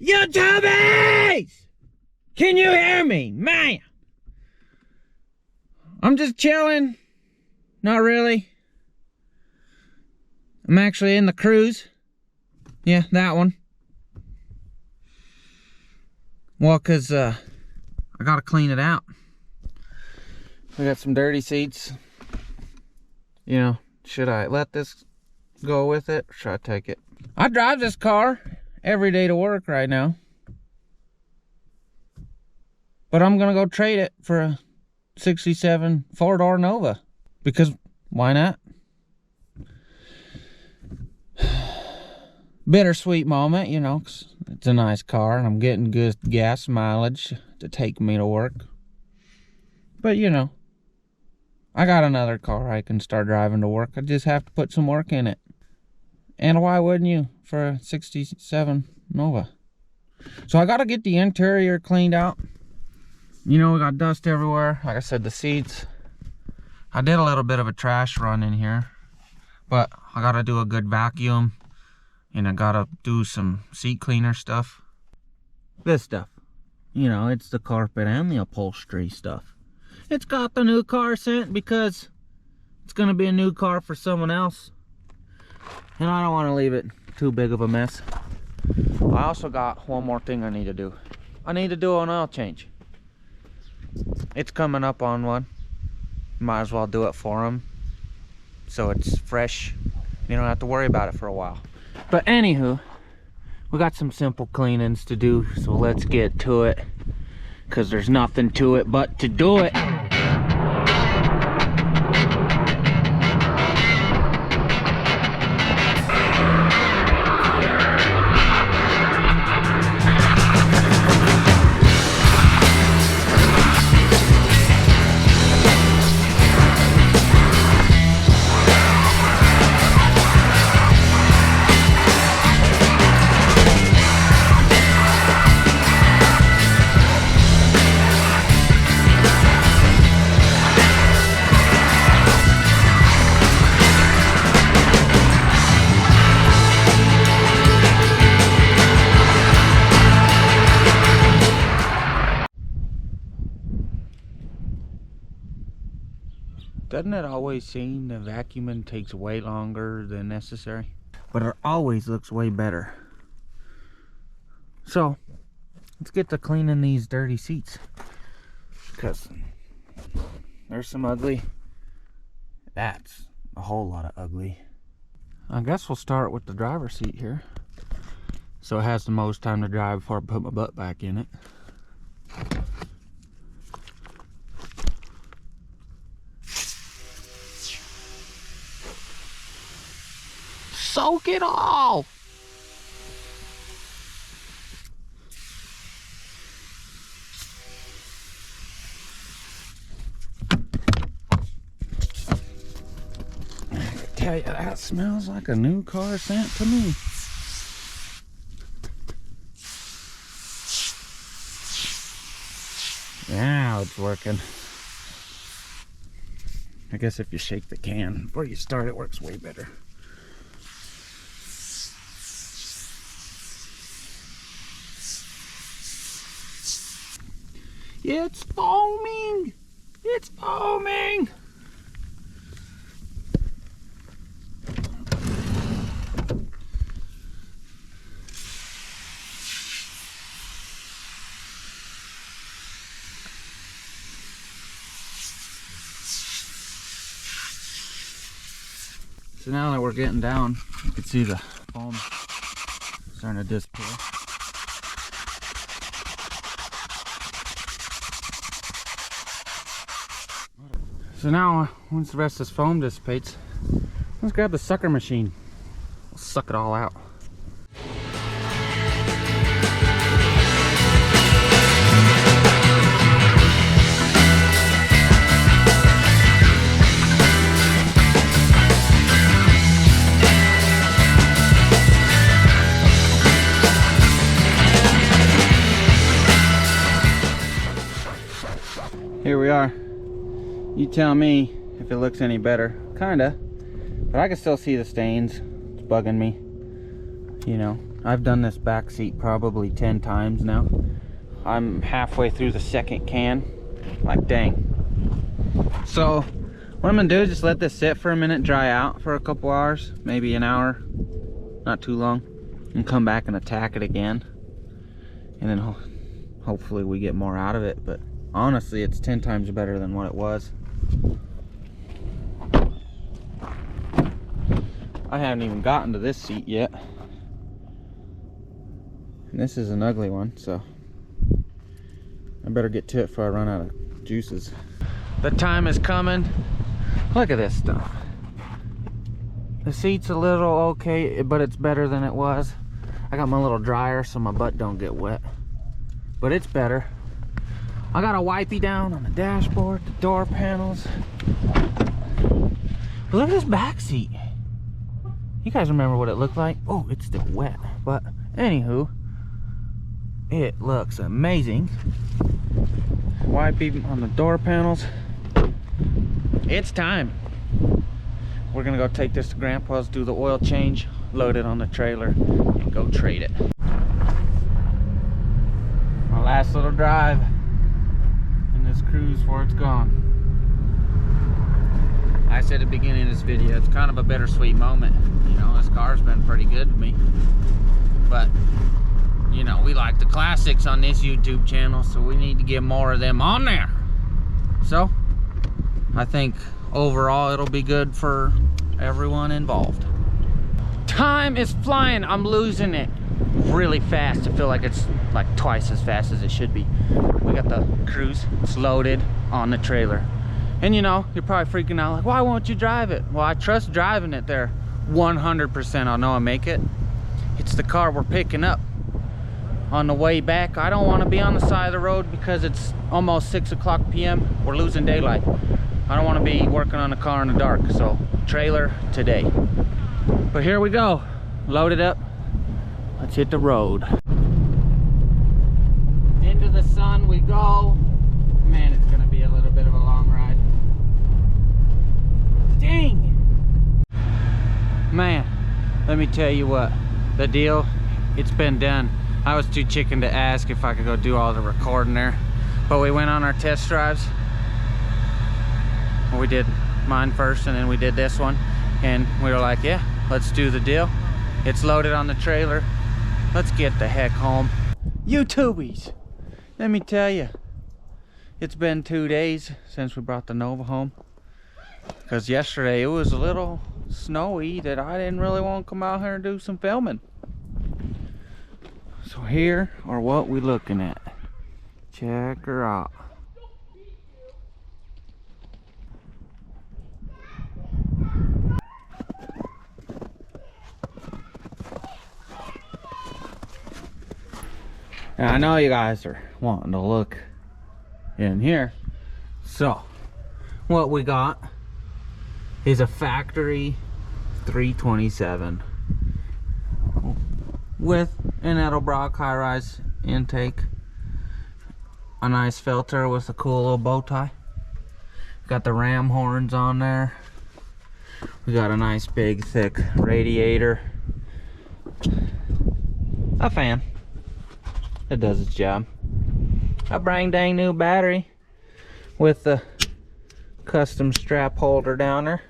YouTubies! Can you hear me? Man! I'm just chilling. Not really. I'm actually in the Cruze. Yeah, that one. Well, cause I gotta clean it out. We got some dirty seats. You know, should I let this go with it or should I take it? I drive this car every day to work right now. But I'm gonna go trade it for a 67 four-door Nova. Because why not? Bittersweet moment, you know, 'cause it's a nice car and I'm getting good gas mileage to take me to work. But you know, I got another car I can start driving to work. I just have to put some work in it. And why wouldn't you for a 67 Nova? So I gotta get the interior cleaned out. You know, we got dust everywhere. Like I said, the seats. I did a little bit of a trash run in here, but I gotta do a good vacuum and I gotta do some seat cleaner stuff. This stuff, you know, it's the carpet and the upholstery stuff. It's got the new car scent because it's gonna be a new car for someone else, and I don't want to leave it too big of a mess. I also got one more thing I need to do. I need to do an oil change. It's coming up on one. Might as well do it for him so it's fresh. You don't have to worry about it for a while. But anywho, we got some simple cleanings to do, so let's get to it, because there's nothing to it but to do it. Doesn't it always seem the vacuuming takes way longer than necessary? But it always looks way better. So, let's get to cleaning these dirty seats. Because there's some ugly. That's a whole lot of ugly. I guess we'll start with the driver's seat here. So it has the most time to drive before I put my butt back in it. Soak it all! I can tell you, that smells like a new car scent to me. Now it's working. I guess if you shake the can before you start, it works way better. It's foaming! It's foaming! So now that we're getting down, you can see the foam starting to disappear. So now, once the rest of this foam dissipates, let's grab the sucker machine. We'll suck it all out. Here we are. You tell me if it looks any better. Kinda. But I can still see the stains. It's bugging me. You know. I've done this back seat probably 10 times now. I'm halfway through the second can. Like, dang. So what I'm gonna do is just let this sit for a minute, dry out for a couple hours, maybe an hour, not too long, and come back and attack it again. And then hopefully we get more out of it. But honestly, it's 10 times better than what it was. I haven't even gotten to this seat yet. And this is an ugly one, so I better get to it before I run out of juices. The time is coming. Look at this stuff. The seat's a little okay, but it's better than it was. I got my little dryer so my butt don't get wet, but it's better. I got a wipey down on the dashboard, the door panels. But look at this back seat. You guys remember what it looked like? Oh, it's still wet, but anywho, it looks amazing. Wipey on the door panels. It's time. We're gonna go take this to Grandpa's, do the oil change, load it on the trailer, and go trade it. My last little drive in this Cruze before it's gone. I said at the beginning of this video, it's kind of a bittersweet moment. You know, this car's been pretty good to me. But, you know, we like the classics on this YouTube channel, so we need to get more of them on there. So, I think overall it'll be good for everyone involved. Time is flying. I'm losing it really fast. I feel like it's like twice as fast as it should be. We got the Cruze. It's loaded on the trailer. And you know, you're probably freaking out like, why won't you drive it? Well, I trust driving it there 100%. I'll know I make it. It's the car we're picking up. On the way back, I don't want to be on the side of the road because it's almost 6 o'clock p.m. We're losing daylight. I don't want to be working on the car in the dark, so trailer today. But here we go, load it up. Let's hit the road. Into the sun we go. Man, it's gonna be a little bit of a long ride. Dang! Man, let me tell you what, the deal, it's been done. I was too chicken to ask if I could go do all the recording there, but we went on our test drives. We did mine first and then we did this one, and we were like, yeah, let's do the deal. It's loaded on the trailer. Let's get the heck home. YouTubies, let me tell you, it's been 2 days since we brought the Nova home, because yesterday it was a little snowy that I didn't really want to come out here and do some filming. So here are what we looking at. Check her out. Now, I know you guys are wanting to look in here. So, what we got is a factory 327 with an Edelbrock high-rise intake, a nice filter with a cool little bow tie. Got the ram horns on there. We got a nice big thick radiator, a fan. It does its job. A brand dang new battery with the custom strap holder down there.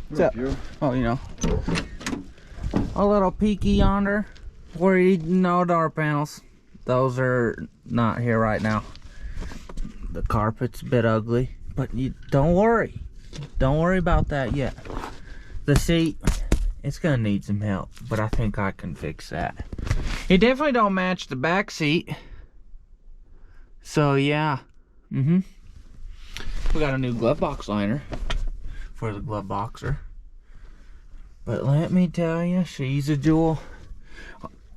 What's up? Oh, you know, a little peeky yonder where you know door panels. Those are not here right now. The carpet's a bit ugly, but you don't worry. Don't worry about that yet. The seat, it's gonna need some help, but I think I can fix that. It definitely don't match the back seat. So yeah. We got a new glove box liner for the glove boxer. But let me tell you, she's a jewel.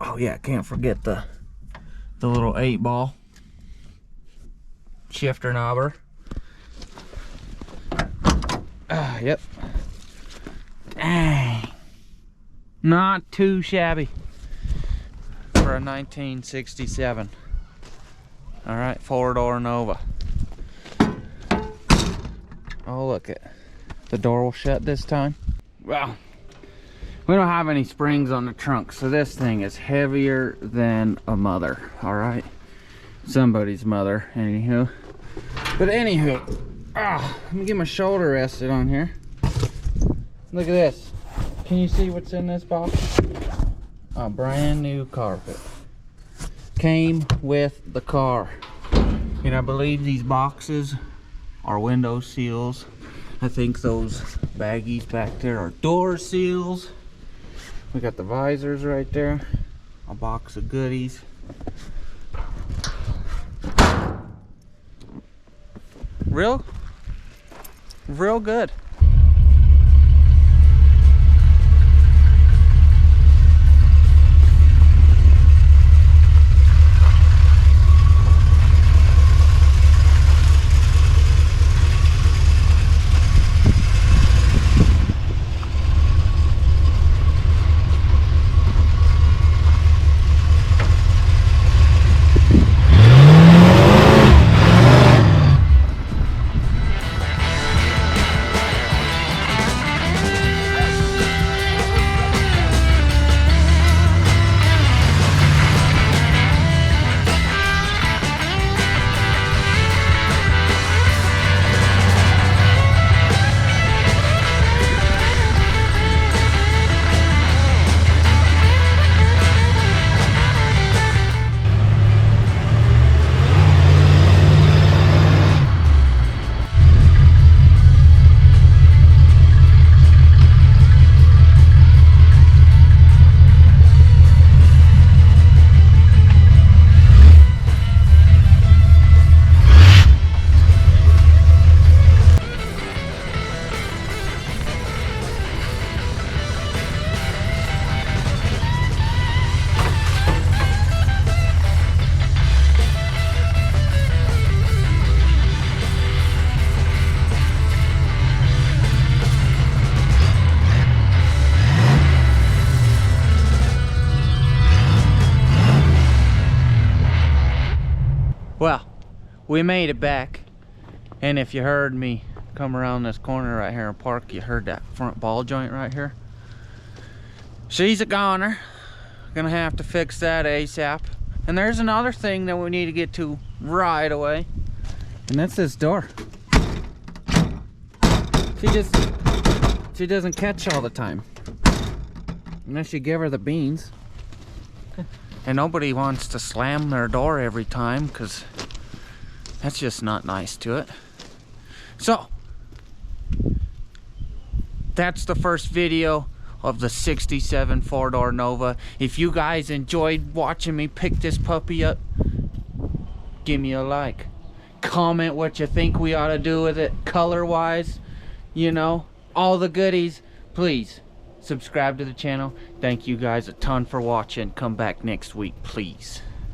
Oh yeah, can't forget the little 8-ball shifter knobber. Yep. Dang. Not too shabby for a 1967. Alright, 4-door Nova. Oh, look it. The door will shut this time. Well, we don't have any springs on the trunk, so this thing is heavier than a mother, all right? Somebody's mother, anywho. But anywho, let me get my shoulder rested on here. Look at this. Can you see what's in this box? A brand new carpet. Came with the car. And I believe these boxes are window seals. I think those baggies back there are door seals. We got the visors right there. A box of goodies. Real good. Well, we made it back, and if you heard me come around this corner right here and park, you heard that front ball joint right here. She's a goner. Gonna have to fix that ASAP. And there's another thing that we need to get to right away, and that's this door. She doesn't catch all the time, unless you give her the beans. And nobody wants to slam their door every time, because that's just not nice to it. So, that's the first video of the 67 four-door Nova. If you guys enjoyed watching me pick this puppy up, give me a like. Comment what you think we ought to do with it, color-wise, you know, all the goodies. Please subscribe to the channel. Thank you guys a ton for watching. Come back next week, please.